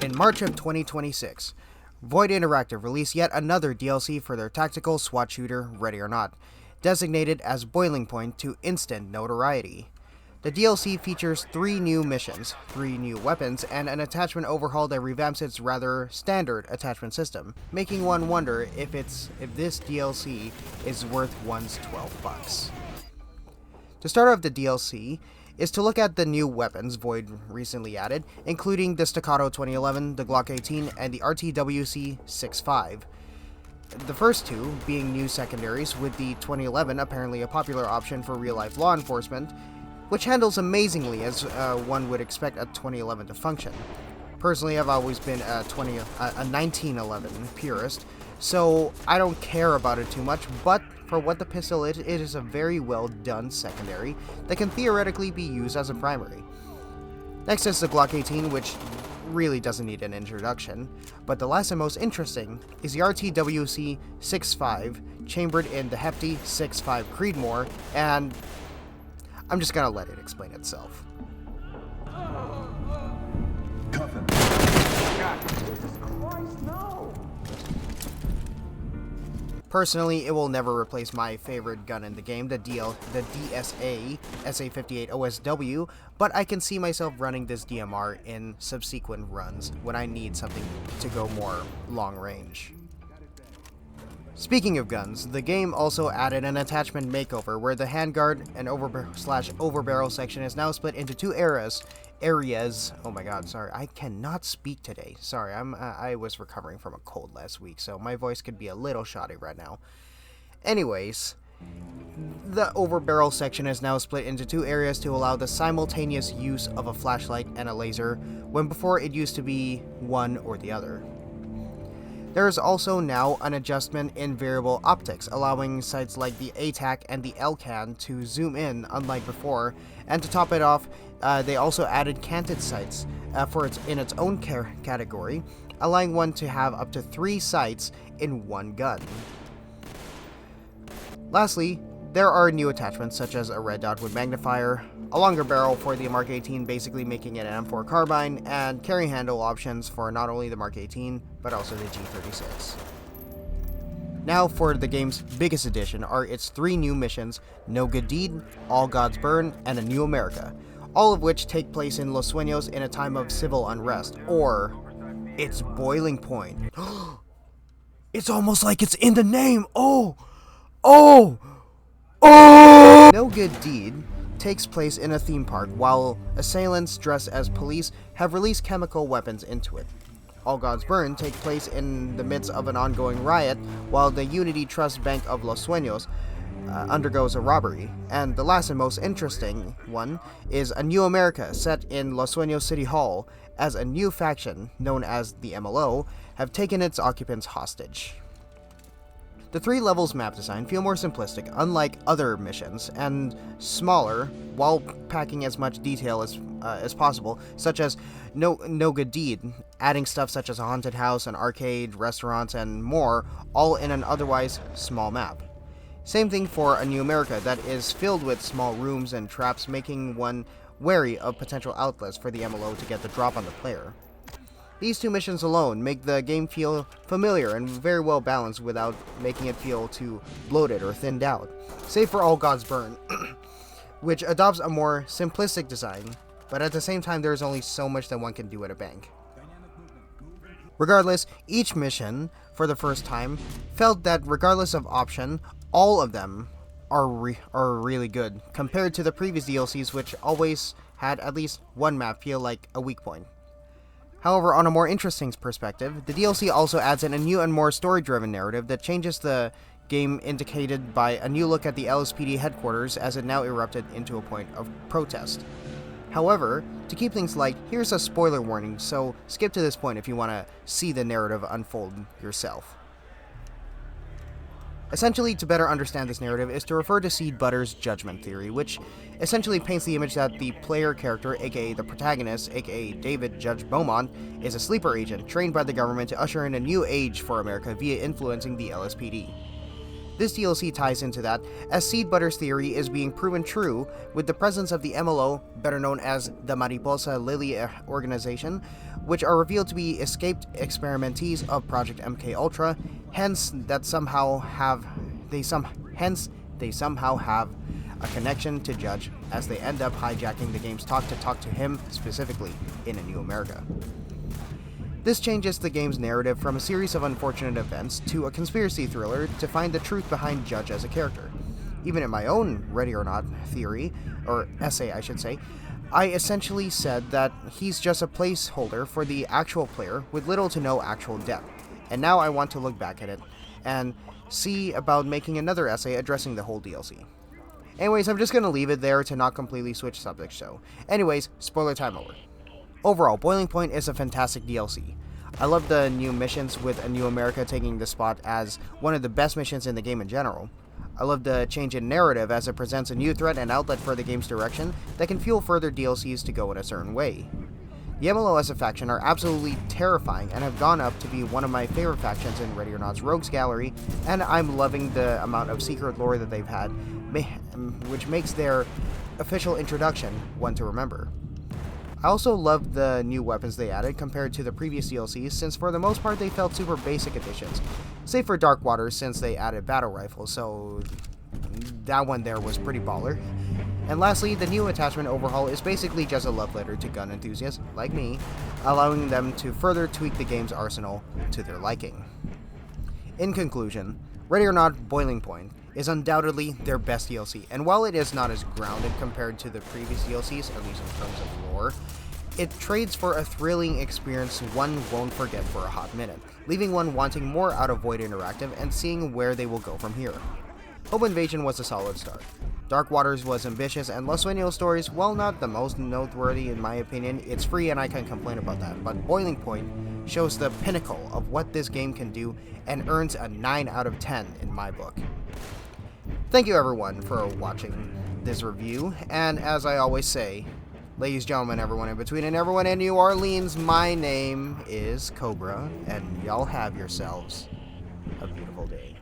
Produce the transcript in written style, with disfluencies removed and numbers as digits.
In March of 2026, Void Interactive released yet another DLC for their tactical SWAT shooter, Ready or Not, designated as Boiling Point to instant notoriety. The DLC features 3 new missions, 3 new weapons, and an attachment overhaul that revamps its rather standard attachment system, making one wonder if this DLC is worth one's $12. To start off the DLC is to look at the new weapons Void recently added, including the Staccato 2011, the Glock 18, and the RTWC 6.5. The first two being new secondaries, with the 2011 apparently a popular option for real-life law enforcement, which handles amazingly as one would expect a 2011 to function. Personally, I've always been a 1911 purist, so I don't care about it too much, but for what the pistol is, it is a very well done secondary that can theoretically be used as a primary. Next is the Glock 18, which really doesn't need an introduction, but the last and most interesting is the RTWC 6.5, chambered in the hefty 6.5 Creedmoor, and I'm just gonna let it explain itself. Cuffin. God, Jesus Christ, no! Personally, it will never replace my favorite gun in the game, the DSA SA58 OSW, but I can see myself running this DMR in subsequent runs when I need something to go more long range. Speaking of guns, the game also added an attachment makeover where the handguard and overbarrel section is now split into 2 areas. Oh my god, sorry, I cannot speak today. Sorry, I was recovering from a cold last week, so my voice could be a little shoddy right now. Anyways, the overbarrel section is now split into 2 areas to allow the simultaneous use of a flashlight and a laser, when before it used to be one or the other. There is also now an adjustment in variable optics, allowing sights like the ATAC and the LCAN to zoom in, unlike before, and to top it off, they also added canted sights in its own category, allowing one to have up to 3 sights in one gun. Lastly, there are new attachments such as a red dot with magnifier, a longer barrel for the Mark 18, basically making it an M4 carbine, and carry handle options for not only the Mark 18, but also the G36. Now for the game's biggest addition are its 3 new missions, No Good Deed, All Gods Burn, and A New America, all of which take place in Los Sueños in a time of civil unrest, or its boiling point. It's almost like it's in the name! Oh! No Good Deed takes place in a theme park, while assailants dressed as police have released chemical weapons into it. All Gods Burn take place in the midst of an ongoing riot, while the Unity Trust Bank of Los Sueños undergoes a robbery. And the last and most interesting one is A New America, set in Los Sueños City Hall, as a new faction, known as the MLO, have taken its occupants hostage. The 3 levels map design feel more simplistic, unlike other missions, and smaller, while packing as much detail as possible, such as No Good Deed, adding stuff such as a haunted house, an arcade, restaurants, and more, all in an otherwise small map. Same thing for A New America, that is filled with small rooms and traps, making one wary of potential outlets for the MLO to get the drop on the player. These 2 missions alone make the game feel familiar and very well balanced without making it feel too bloated or thinned out, save for All Gods Burn, which adopts a more simplistic design, but at the same time there is only so much that one can do at a bank. Regardless, each mission, for the first time, felt that regardless of option, all of them are really good, compared to the previous DLCs which always had at least one map feel like a weak point. However, on a more interesting perspective, the DLC also adds in a new and more story-driven narrative that changes the game, indicated by a new look at the LSPD headquarters as it now erupted into a point of protest. However, to keep things light, here's a spoiler warning, so skip to this point if you want to see the narrative unfold yourself. Essentially, to better understand this narrative is to refer to Seed Butter's judgment theory, which essentially paints the image that the player character, aka the protagonist, aka David Judge Beaumont, is a sleeper agent trained by the government to usher in a new age for America via influencing the LSPD. This DLC ties into that, as Seed Butter's theory is being proven true with the presence of the MLO, better known as the Mariposa Lily organization, which are revealed to be escaped experimentees of Project MK Ultra. Hence, they somehow have a connection to Judge, as they end up hijacking the game's talk to him specifically in A New America. This changes the game's narrative from a series of unfortunate events to a conspiracy thriller to find the truth behind Judge as a character. Even in my own Ready or Not theory, or essay I should say, I essentially said that he's just a placeholder for the actual player with little to no actual depth, and now I want to look back at it and see about making another essay addressing the whole DLC. Anyways, I'm just gonna leave it there to not completely switch subjects, so. Anyways, spoiler time over. Overall, Boiling Point is a fantastic DLC. I love the new missions, with A New America taking the spot as one of the best missions in the game in general. I love the change in narrative, as it presents a new threat and outlet for the game's direction that can fuel further DLCs to go in a certain way. The MLO as a faction are absolutely terrifying and have gone up to be one of my favorite factions in Ready or Not's Rogues Gallery, and I'm loving the amount of secret lore that they've had, which makes their official introduction one to remember. I also loved the new weapons they added compared to the previous DLCs, since for the most part they felt super basic additions, save for Dark Waters since they added battle rifles, so that one there was pretty baller. And lastly, the new attachment overhaul is basically just a love letter to gun enthusiasts like me, allowing them to further tweak the game's arsenal to their liking. In conclusion, Ready or Not Boiling Point is undoubtedly their best DLC, and while it is not as grounded compared to the previous DLCs, at least in terms of lore, it trades for a thrilling experience one won't forget for a hot minute, leaving one wanting more out of Void Interactive and seeing where they will go from here. Home Invasion was a solid start. Dark Waters was ambitious, and Los Sueños stories, while not the most noteworthy in my opinion, it's free and I can't complain about that, but Boiling Point shows the pinnacle of what this game can do and earns a 9 out of 10 in my book. Thank you everyone for watching this review, and as I always say, ladies, gentlemen, everyone in between, and everyone in New Orleans, my name is Cobra, and y'all have yourselves a beautiful day.